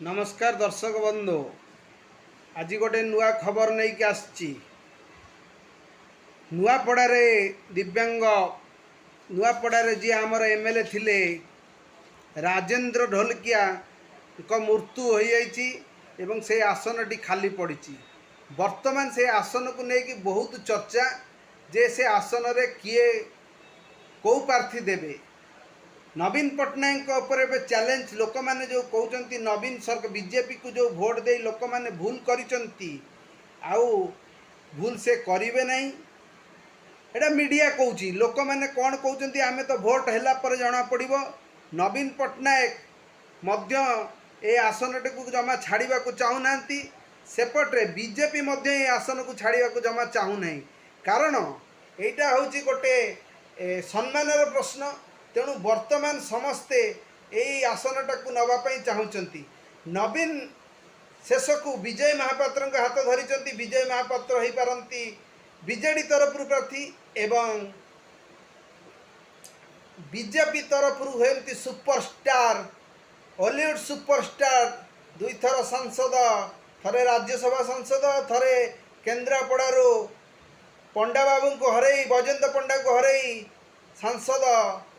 नमस्कार दर्शक बंधु, आज गोटे नुआ खबर नहीं कि आसची। नुआपड़ारे दिव्यांग नुआपड़ारे जी आमर एमएलए थिले राजेंद्र ढोलकिया को मृत्यु हो जाइछि एवं से आसनटी खाली पड़ी। वर्तमान से आसन को लेकिन बहुत चर्चा जे से आसन रे किए कौ प्रार्थी देवे। नवीन पट्टनायक उपर चैलेंज लोक मैंने जो कहते नवीन सरकार बीजेपी को जो भोट दे लोक मैंने भूल करिसंती आउ भूल से करिवे नहीं। एटा मीडिया कहूँ लोक मैंने कौन कहते आमे तो भोट हैला पर जना पड़िबो। नवीन पट्टनायक मध्य ए आसनटी को जमा छाड़ा को चाहूना, सेपटे बीजेपी मध्य ए आसन को छाड़ा को जमा चाहूना। कारण एटा हूँ गोटे सम्मानर प्रश्न। तेणु वर्तमान समस्ते यही आसनटा को नवापाई चाहूँगी। नवीन शेष को विजय महापात्र हाथ धरी। विजय महापात्र हो पारती बीजेडी तरफ प्रार्थी एवं बीजेपी तरफ होती सुपरस्टार हॉलीवुड सुपरस्टार दुई थर सांसद, थरे राज्यसभा सांसद, थरे केन्द्रापड़ारू पंडा बाबू को हरई बजेंद्र पंडा को हरई सांसद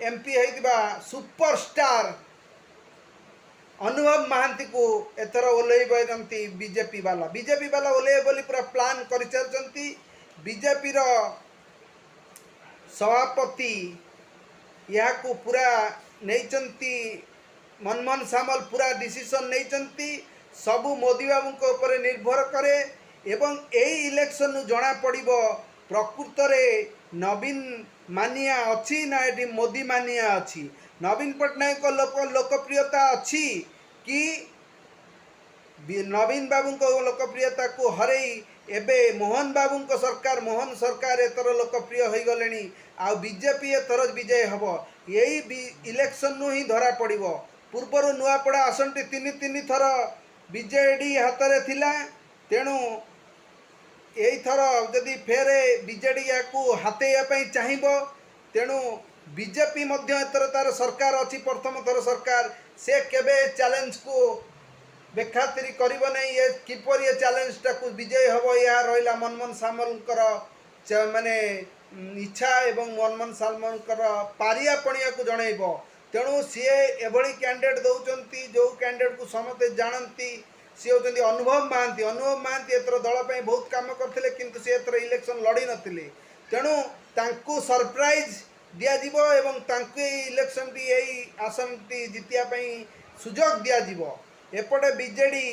एमपी होइतिबा सुपरस्टार अनुभव महांती को एथर ओल्लैबंती बीजेपी वाला ओल्लैबे बोली पूरा प्लान करिसंती। बीजेपी रो सभापति या को पूरा नैचंती मनमोहन सामल पूरा डिसीजन नैचंती। सबु मोदी बाबू को ऊपर निर्भर करे एवं एई इलेक्शन जना पड़िबो प्रकृत रे नवीन मानिया अच्छी ना ये मोदी मानिया अच्छी। नवीन पट्टनायक लोकप्रियता अच्छी कि नवीन बाबू को लोकप्रियता को हरई एबे मोहन बाबू को सरकार मोहन सरकार एतर लोकप्रिय हो गले आ बीजेपी एतर विजय हम यही इलेक्शन ही धरा पड़ो। पूर्वर नुआपड़ा आसनटी तीन थर बीजेडी हाथ में थिला। तेणु यही थर जदि फेर बीजेडी या हाथेवाई चाहब तेणु बीजेपी एतर तार सरकार अच्छी प्रथम थर सरकार से केबे चैलेंज को बेखातिरी करिबो नहीं। ये किपर ये चैलेंजटा को विजय हम यह रहा मनमोहन सामल माने इच्छा एवं मनमोहन सामल पारिया पणिया को जनइब। तेणु सी एभली कैंडिडेट दौरान जो कैंडिडेट को समस्ते जानती सी होती अनुभव महांती। अनुभव महांती एतर दल पर बहुत काम करते किंतु सी एतर इलेक्शन लड़ी नथिले। तेणु तांकु सरप्राइज दियाजिबो एवं तांकु इलेक्शन टी यही आसन टी जितिया पई सुजोग दियाजिबो। एपटे बीजेडी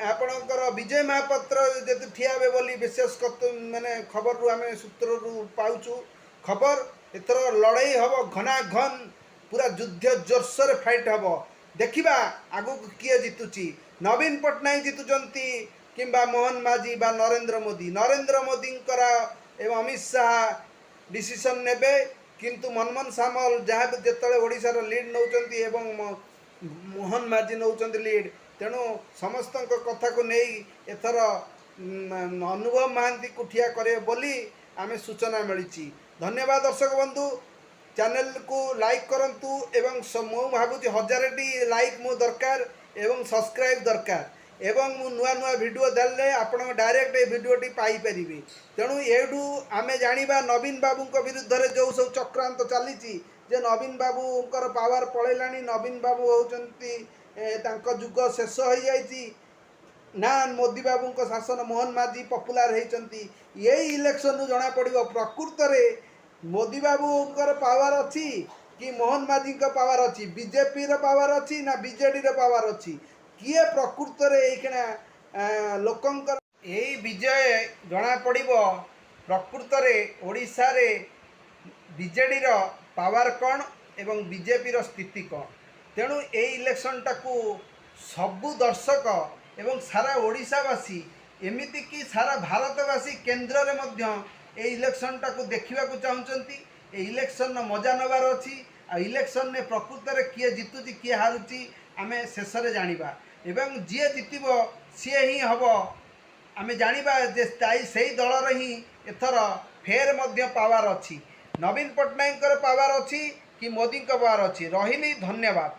आपणकर विजय महापात्र जति ठियाबे बोली विशेष माने खबर रु आमे सूत्र रु पाउछु खबर। एतर लड़ाई हम घना घन पूरा युद्ध जोरसोर फाइट हम। देखिबा आगु किए जितुची नवीन पट्टनायक जितुचंती किंबा मोहन माझी बा नरेंद्र मोदी एवं अमित शाह डिसीजन नेबे। किंतु मनमोहन सामल जहाँ जिते ओडिशार लीड नौचंती एवं मोहन माझी नौचंती लीड। तेणु समस्त कथा को नहीं एथर अनुभव महांती को ठिया करे बोली आमे सूचना मिली। धन्यवाद दर्शक बंधु, चैनल को लाइक करंतु एवं मु भावुची 1000 लाइक मो दरकार एवं सब्सक्राइब दरकार एवं मु नुआ नुआ वीडियो देले आपण डायरेक्ट ए वीडियोटी पाई परिबे। तेणु एडू आमे जानिबा नवीन बाबू को विरुद्ध रे जो सब चक्रांत चली जे नवीन बाबू कर पावर पळेलानी। नवीन बाबू होचंती तांको जुग शेष हो जाइछि ना मोदी बाबू को शासन मोहन माझी पॉपुलर होचंती। यही इलेक्शन नु जना पड़िबो प्रकृत रे मोदी बाबू कर पावर अच्छी कि मोहन माझी का पावर अच्छी, बीजेपी रो पावर अच्छी ना बीजेडी रो पावर अच्छी, किए प्रकृत रे एखना लोकंकर यही विजय जना पड़िबो प्रकृत रे ओडिशा रे बीजेडी रो पावर कौन एवं बीजेपी रो स्थिति कौन। तेणु ए इलेक्शन टाकू सबु दर्शक एवं सारा ओडिशावासी एमिति कि सारा भारतवासी केंद्र रे मध्य ए इलेक्शन टाकू देखा चाहूँगी। ए इलेक्शन मजा नबार अच्छी आ इलेक्शन ने प्रकृत रे किए जितुची किए हारुची आमे शेष रे जानिबा एवं जी जितबो सी ही हम आमे जानिबा जे सही दल ही एथर फेर मध्य पावर अच्छी। नवीन पट्टनायक पावर अच्छी कि मोदी पावर अच्छी रही। धन्यवाद।